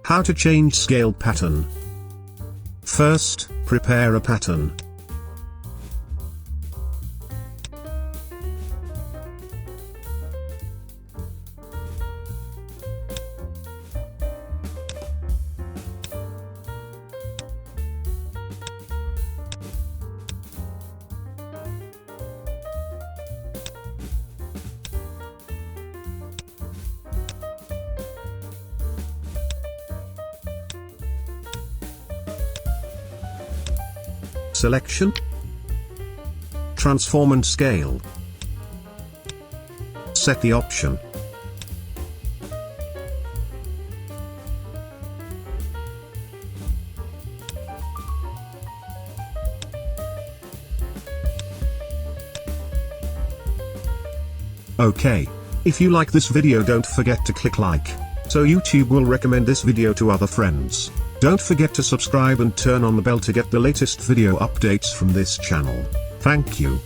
How to change scale pattern. First, prepare a pattern. Selection, transform and scale. Set the option. Okay. If you like this video, don't forget to click like, so YouTube will recommend this video to other friends. Don't forget to subscribe and turn on the bell to get the latest video updates from this channel. Thank you.